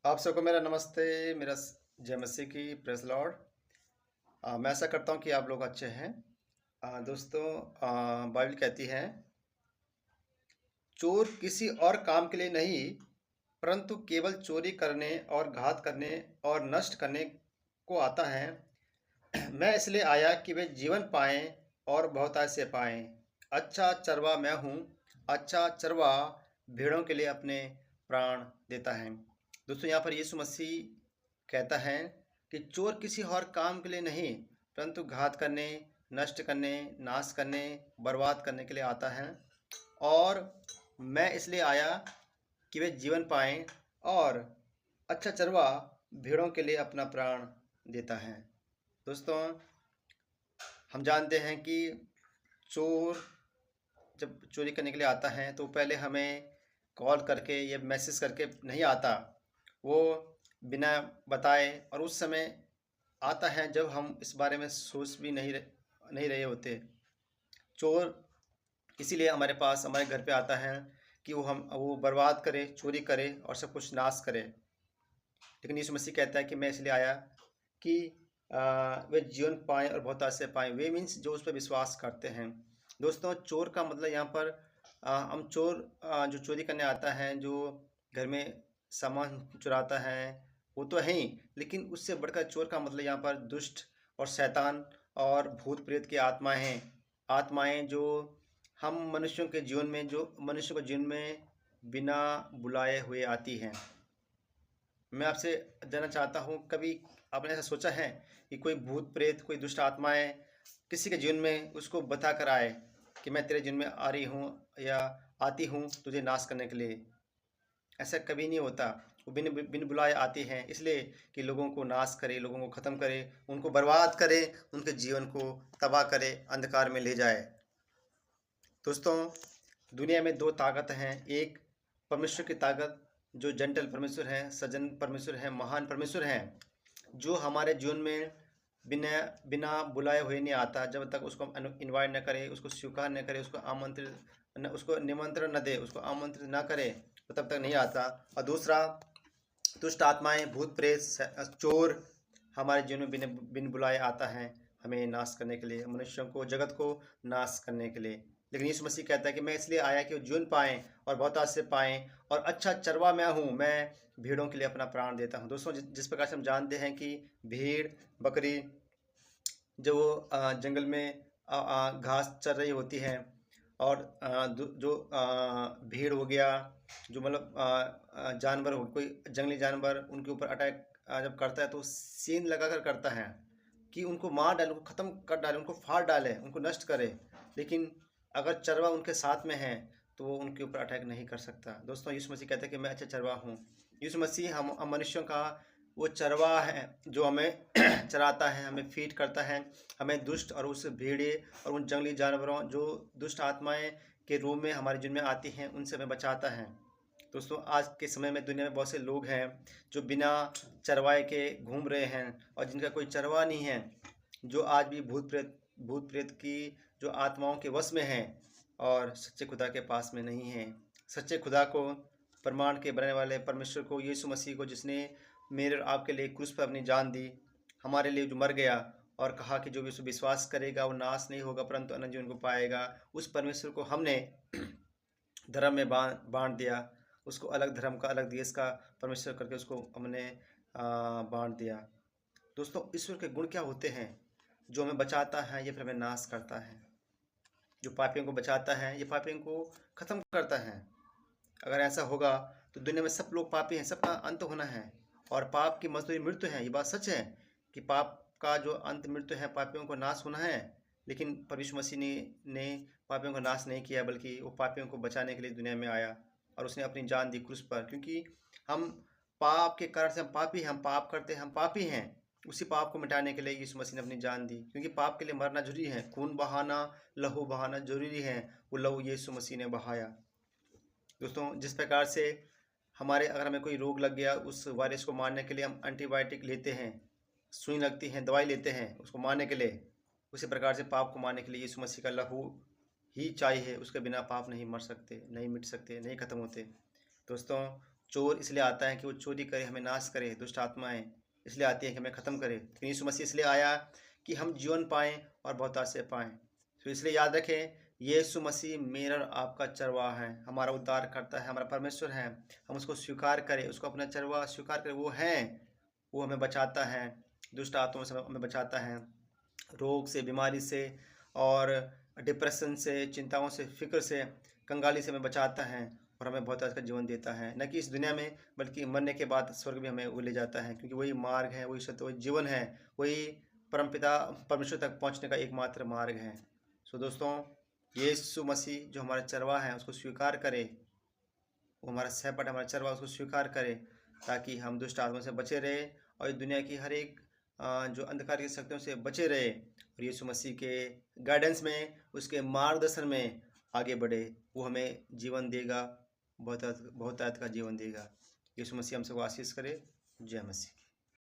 आप सबको मेरा नमस्ते। मेरा जय मसीह की प्रेज़ लॉर्ड। मैं आशा करता हूँ कि आप लोग अच्छे हैं। दोस्तों, बाइबल कहती है, चोर किसी और काम के लिए नहीं, परंतु केवल चोरी करने और घात करने और नष्ट करने को आता है। मैं इसलिए आया कि वे जीवन पाएँ और बहुतायत से पाएँ। अच्छा चरवाहा मैं हूँ, अच्छा चरवाहा भेड़ों के लिए अपने प्राण देता है। दोस्तों, यहाँ पर यीशु मसीह कहता है कि चोर किसी और काम के लिए नहीं, परंतु घात करने, नष्ट करने, नाश करने, बर्बाद करने के लिए आता है। और मैं इसलिए आया कि वे जीवन पाएँ और अच्छा चरवाहा भेड़ों के लिए अपना प्राण देता है। दोस्तों, हम जानते हैं कि चोर जब चोरी करने के लिए आता है तो पहले हमें कॉल करके या मैसेज करके नहीं आता। वो बिना बताए और उस समय आता है जब हम इस बारे में सोच भी नहीं रहे होते। चोर इसीलिए हमारे पास हमारे घर पे आता है कि वो बर्बाद करे, चोरी करे और सब कुछ नाश करे। लेकिन यीशु मसीह कहता है कि मैं इसलिए आया कि वे जीवन पाएँ और बहुतायत से पाएँ। वे मीन्स जो उस पर विश्वास करते हैं। दोस्तों, चोर का मतलब यहाँ पर हम चोर जो चोरी करने आता है, जो घर में सामान चुराता है, वो तो है ही, लेकिन उससे बढ़कर चोर का मतलब यहाँ पर दुष्ट और शैतान और भूत प्रेत की आत्माएं हैं। आत्माएं जो हम मनुष्यों के जीवन में बिना बुलाए हुए आती हैं। मैं आपसे जानना चाहता हूँ, कभी आपने ऐसा सोचा है कि कोई भूत प्रेत, कोई दुष्ट आत्माएं किसी के जीवन में उसको बता कर आए कि मैं तेरे जीवन में आ रही हूँ या आती हूँ तुझे नाश करने के लिए? ऐसा कभी नहीं होता। वो बिन बिन बुलाए आती हैं, इसलिए कि लोगों को नाश करे, लोगों को ख़त्म करे, उनको बर्बाद करे, उनके जीवन को तबाह करे, अंधकार में ले जाए। दोस्तों, दुनिया में दो ताकत हैं। एक परमेश्वर की ताकत, जो जेंटल परमेश्वर है, सज्जन परमेश्वर है, महान परमेश्वर है, जो हमारे जीवन में बिना बिना बुलाए हुए नहीं आता। जब तक उसको हम इनवाइट न करें, उसको स्वीकार न करें, उसको निमंत्रण न दे, उसको आमंत्रित न करे, तो तब तक नहीं आता। और दूसरा, दुष्ट आत्माएं, भूत प्रेत, चोर हमारे जीवन में बिन बिन बुलाए आता है, हमें नाश करने के लिए, मनुष्यों को, जगत को नाश करने के लिए। लेकिन यीशु मसीह कहता है कि मैं इसलिए आया कि वो जीवन पाएँ और बहुतायत से पाएँ, और अच्छा चरवाहा मैं हूँ, मैं भेड़ों के लिए अपना प्राण देता हूँ। दोस्तों, जिस प्रकार से हम जानते हैं कि भेड़ बकरी जो जंगल में घास चर रही होती हैं, और जो भीड़ हो गया, जो मतलब जानवर हो, कोई जंगली जानवर उनके ऊपर अटैक जब करता है तो सीन लगा कर करता है कि उनको मार डाले, उनको ख़त्म कर डाले, उनको फाड़ डाले, उनको नष्ट करे। लेकिन अगर चरवा उनके साथ में है तो वो उनके ऊपर अटैक नहीं कर सकता। दोस्तों, यीशु मसीह कहता है कि मैं अच्छा चरवा हूँ। यीशु मसीह हम मनुष्यों का वो चरवाहा है जो हमें चराता है, हमें फीड करता है, हमें दुष्ट और उस भेड़िए और उन जंगली जानवरों, जो दुष्ट आत्माएं के रूप में हमारे जीवन में आती हैं, उनसे हमें बचाता है। दोस्तों, आज के समय में दुनिया में बहुत से लोग हैं जो बिना चरवाए के घूम रहे हैं और जिनका कोई चरवाहा नहीं है, जो आज भी भूत प्रेत की जो आत्माओं के वश में हैं और सच्चे खुदा के पास में नहीं हैं। सच्चे खुदा को, प्रमाण के बनाने वाले परमेश्वर को, यीशु मसीह को, जिसने मेरे और आपके लिए क्रूस पर अपनी जान दी, हमारे लिए जो मर गया और कहा कि जो भी उसे विश्वास करेगा वो नाश नहीं होगा परंतु अनंत जीवन को पाएगा, उस परमेश्वर को हमने धर्म में बांट दिया। उसको अलग धर्म का, अलग देश का परमेश्वर करके उसको हमने बांट दिया। दोस्तों, ईश्वर के गुण क्या होते हैं? जो हमें बचाता है या फिर हमें नाश करता है। जो पापियों को बचाता है, ये पापियों को ख़त्म करता है। अगर ऐसा होगा तो दुनिया में सब लोग पापी हैं, सबका अंत होना है, और पाप की मजदूरी मृत्यु है। ये बात सच है कि पाप का जो अंत मृत्यु है, पापियों को नाश होना है। लेकिन परमेश्वर मसीह ने पापियों को नाश नहीं किया, बल्कि वो पापियों को बचाने के लिए दुनिया में आया और उसने अपनी जान दी क्रूस पर। क्योंकि हम पाप के कारण से हम पापी हैं, हम पाप करते हैं, हम पापी हैं। उसी पाप को मिटाने के लिए यीशु मसीह ने अपनी जान दी, क्योंकि पाप के लिए मरना जरूरी है, खून बहाना, लहू बहाना जरूरी है। वो लहू यीशु मसीह ने बहाया। दोस्तों, जिस प्रकार से अगर हमें कोई रोग लग गया, उस वायरस को मारने के लिए हम एंटीबायोटिक लेते हैं, सुई लगती है, दवाई लेते हैं उसको मारने के लिए, उसी प्रकार से पाप को मारने के लिए यीशु मसीह का लहू ही चाहिए। उसके बिना पाप नहीं मर सकते, नहीं मिट सकते, नहीं ख़त्म होते। दोस्तों, चोर इसलिए आता है कि वो चोरी करे, हमें नाश करे, दुष्ट आत्माएँ इसलिए आती हैं कि हमें ख़त्म करे। लेकिन यीशु मसीह इसलिए आया कि हम जीवन पाएँ और बहुतायत से पाएँ। तो इसलिए याद रखें, यीशु मसीह मेरा और आपका चरवाहा है, हमारा उद्धारकर्ता है, हमारा परमेश्वर है। हम उसको स्वीकार करें, उसको अपना चरवाहा स्वीकार करें, वो हैं, वो हमें बचाता है, दुष्ट आत्माओं से हमें बचाता है, रोग से, बीमारी से और डिप्रेशन से, चिंताओं से, फ़िक्र से, कंगाली से हमें बचाता है और हमें बहुत अच्छा जीवन देता है। न कि इस दुनिया में, बल्कि मरने के बाद स्वर्ग में हमें वो ले जाता है, क्योंकि वही मार्ग है, वही सत्य, वही जीवन है, वही परमपिता परमेश्वर तक पहुँचने का एकमात्र मार्ग है। सो दोस्तों, यीशु मसीह जो हमारा चरवाहा है, उसको स्वीकार करें। वो हमारा सहपट, हमारा चरवाहा, उसको स्वीकार करें, ताकि हम दुष्ट आत्मा से बचे रहें और इस दुनिया की हर एक जो अंधकार की शक्तियों से बचे रहे और यीशु मसीह के गाइडेंस में, उसके मार्गदर्शन में आगे बढ़े। वो हमें जीवन देगा, बहुतायत का जीवन देगा। यीशु मसीह हम सबको आशीष करे। जय मसीह।